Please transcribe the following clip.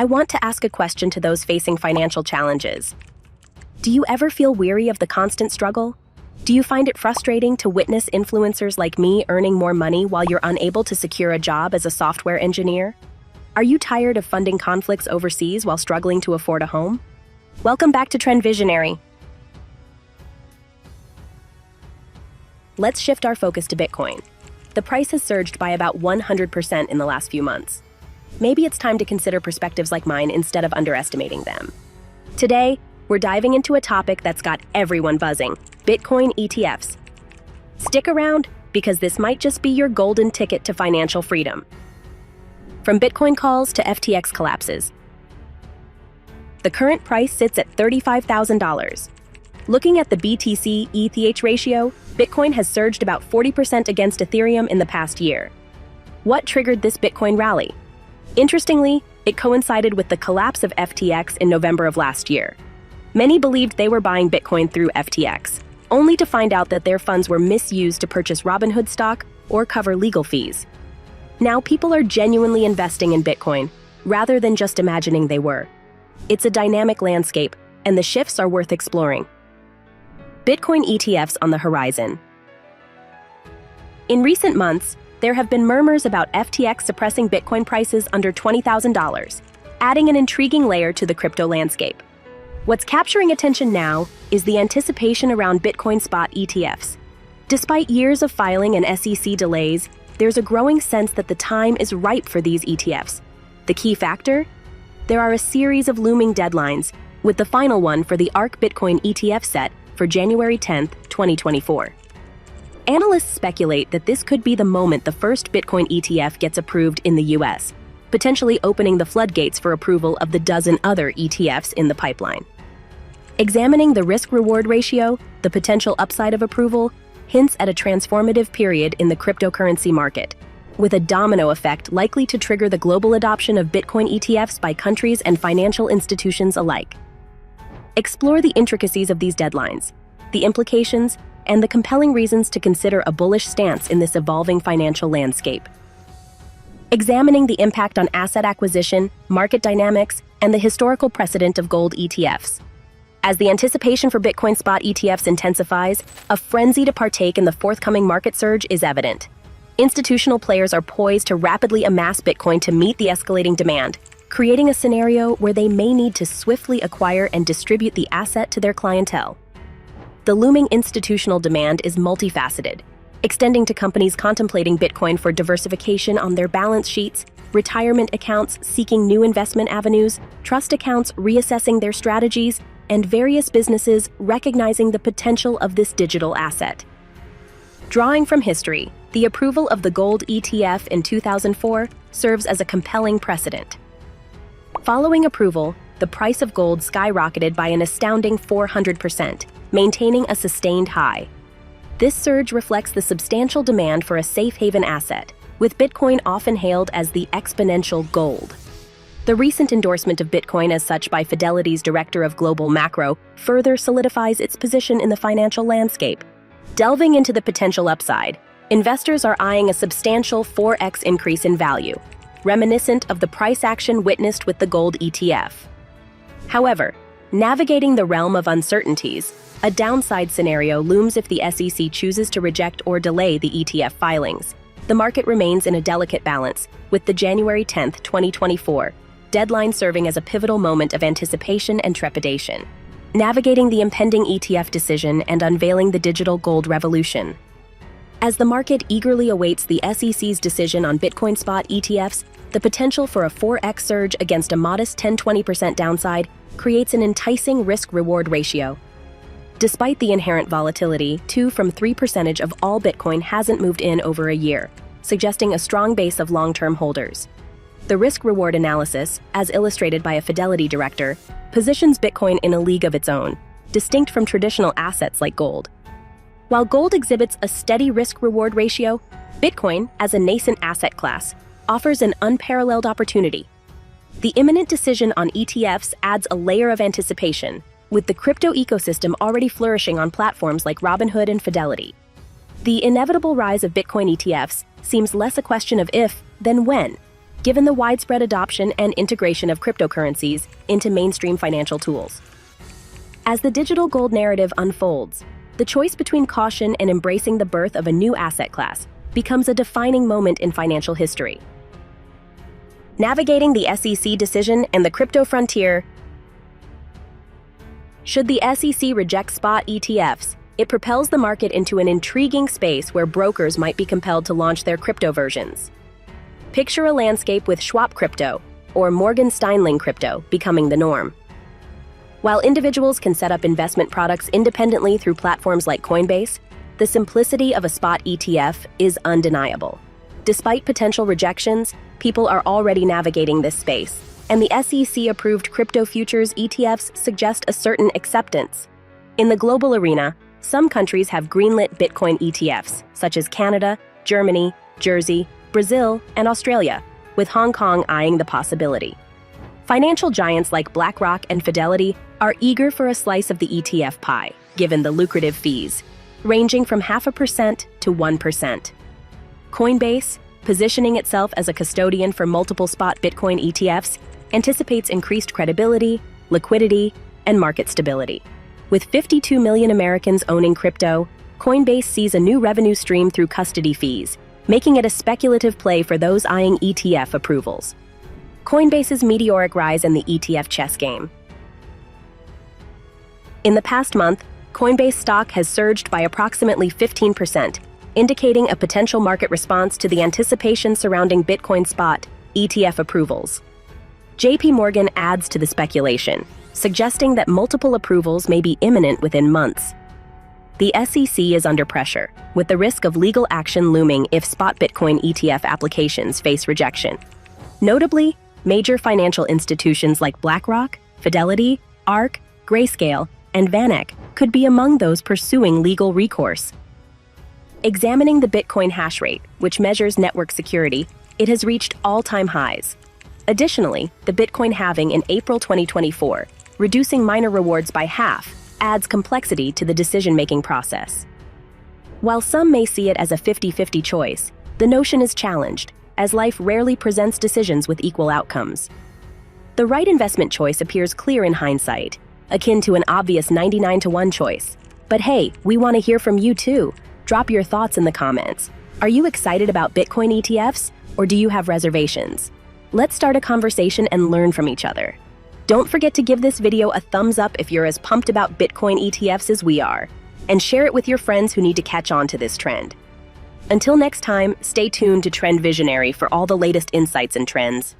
I want to ask a question to those facing financial challenges. Do you ever feel weary of the constant struggle? Do you find it frustrating to witness influencers like me earning more money while you're unable to secure a job as a software engineer? Are you tired of funding conflicts overseas while struggling to afford a home? Welcome back to Trend Visionary. Let's shift our focus to Bitcoin. The price has surged by about 100% in the last few months. Maybe it's time to consider perspectives like mine instead of underestimating them. Today, we're diving into a topic that's got everyone buzzing: Bitcoin ETFs. Stick around, because this might just be your golden ticket to financial freedom. From Bitcoin calls to FTX collapses, the current price sits at $35,000. Looking at the BTC-ETH ratio, Bitcoin has surged about 40% against Ethereum in the past year. What triggered this Bitcoin rally? Interestingly, it coincided with the collapse of FTX in November of last year. Many believed they were buying Bitcoin through FTX, only to find out that their funds were misused to purchase Robinhood stock or cover legal fees. Now people are genuinely investing in Bitcoin, rather than just imagining they were. It's a dynamic landscape, and the shifts are worth exploring. Bitcoin ETFs on the horizon. In recent months, there have been murmurs about FTX suppressing Bitcoin prices under $20,000, adding an intriguing layer to the crypto landscape. What's capturing attention now is the anticipation around Bitcoin spot ETFs. Despite years of filing and SEC delays, there's a growing sense that the time is ripe for these ETFs. The key factor? There are a series of looming deadlines, with the final one for the ARK Bitcoin ETF set for January 10, 2024. Analysts speculate that this could be the moment the first Bitcoin ETF gets approved in the US, potentially opening the floodgates for approval of the dozen other ETFs in the pipeline. Examining the risk-reward ratio, the potential upside of approval hints at a transformative period in the cryptocurrency market, with a domino effect likely to trigger the global adoption of Bitcoin ETFs by countries and financial institutions alike. Explore the intricacies of these deadlines, the implications, and the compelling reasons to consider a bullish stance in this evolving financial landscape. Examining the impact on asset acquisition, market dynamics, and the historical precedent of gold ETFs. As the anticipation for Bitcoin spot ETFs intensifies, a frenzy to partake in the forthcoming market surge is evident. Institutional players are poised to rapidly amass Bitcoin to meet the escalating demand, creating a scenario where they may need to swiftly acquire and distribute the asset to their clientele. The looming institutional demand is multifaceted, extending to companies contemplating Bitcoin for diversification on their balance sheets, retirement accounts seeking new investment avenues, trust accounts reassessing their strategies, and various businesses recognizing the potential of this digital asset. Drawing from history, the approval of the gold ETF in 2004 serves as a compelling precedent. Following approval, the price of gold skyrocketed by an astounding 400%, maintaining a sustained high. This surge reflects the substantial demand for a safe haven asset, with Bitcoin often hailed as the exponential gold. The recent endorsement of Bitcoin as such by Fidelity's Director of Global Macro further solidifies its position in the financial landscape. Delving into the potential upside, investors are eyeing a substantial 4x increase in value, reminiscent of the price action witnessed with the gold ETF. However, navigating the realm of uncertainties, a downside scenario looms if the SEC chooses to reject or delay the ETF filings. The market remains in a delicate balance, with the January 10, 2024, deadline serving as a pivotal moment of anticipation and trepidation, navigating the impending ETF decision and unveiling the digital gold revolution. As the market eagerly awaits the SEC's decision on Bitcoin spot ETFs, the potential for a 4x surge against a modest 10-20% downside creates an enticing risk-reward ratio. Despite the inherent volatility, 2 from 3% of all Bitcoin hasn't moved in over a year, suggesting a strong base of long-term holders. The risk-reward analysis, as illustrated by a Fidelity director, positions Bitcoin in a league of its own, distinct from traditional assets like gold. While gold exhibits a steady risk-reward ratio, Bitcoin, as a nascent asset class, offers an unparalleled opportunity. The imminent decision on ETFs adds a layer of anticipation, with the crypto ecosystem already flourishing on platforms like Robinhood and Fidelity. The inevitable rise of Bitcoin ETFs seems less a question of if than when. given the widespread adoption and integration of cryptocurrencies into mainstream financial tools. As the digital gold narrative unfolds, the choice between caution and embracing the birth of a new asset class becomes a defining moment in financial history. Navigating the SEC decision and the crypto frontier. Should the SEC reject spot ETFs, it propels the market into an intriguing space where brokers might be compelled to launch their crypto versions. Picture a landscape with Schwab Crypto or Morgan Stanley Crypto becoming the norm. While individuals can set up investment products independently through platforms like Coinbase, the simplicity of a spot ETF is undeniable. Despite potential rejections, people are already navigating this space, and the SEC-approved crypto futures ETFs suggest a certain acceptance. In the global arena, some countries have greenlit Bitcoin ETFs, such as Canada, Germany, Jersey, Brazil, and Australia, with Hong Kong eyeing the possibility. Financial giants like BlackRock and Fidelity are eager for a slice of the ETF pie, given the lucrative fees, ranging from 0.5% to 1%. Coinbase, positioning itself as a custodian for multiple spot Bitcoin ETFs, anticipates increased credibility, liquidity, and market stability. With 52 million Americans owning crypto, Coinbase sees a new revenue stream through custody fees, making it a speculative play for those eyeing ETF approvals. Coinbase's meteoric rise in the ETF chess game. In the past month, Coinbase stock has surged by approximately 15%, indicating a potential market response to the anticipation surrounding Bitcoin spot ETF approvals. JP Morgan adds to the speculation, suggesting that multiple approvals may be imminent within months. The SEC is under pressure, with the risk of legal action looming if spot Bitcoin ETF applications face rejection. Notably, major financial institutions like BlackRock, Fidelity, ARK, Grayscale, and VanEck could be among those pursuing legal recourse. Examining the Bitcoin hash rate, which measures network security, it has reached all-time highs. Additionally, the Bitcoin halving in April 2024, reducing miner rewards by half, adds complexity to the decision-making process. While some may see it as a 50-50 choice, the notion is challenged, as life rarely presents decisions with equal outcomes. The right investment choice appears clear in hindsight, akin to an obvious 99-to-1 choice. But hey, we want to hear from you too. Drop your thoughts in the comments. Are you excited about Bitcoin ETFs, or do you have reservations? Let's start a conversation and learn from each other. Don't forget to give this video a thumbs up if you're as pumped about Bitcoin ETFs as we are, and share it with your friends who need to catch on to this trend. Until next time, stay tuned to Trend Visionary for all the latest insights and trends.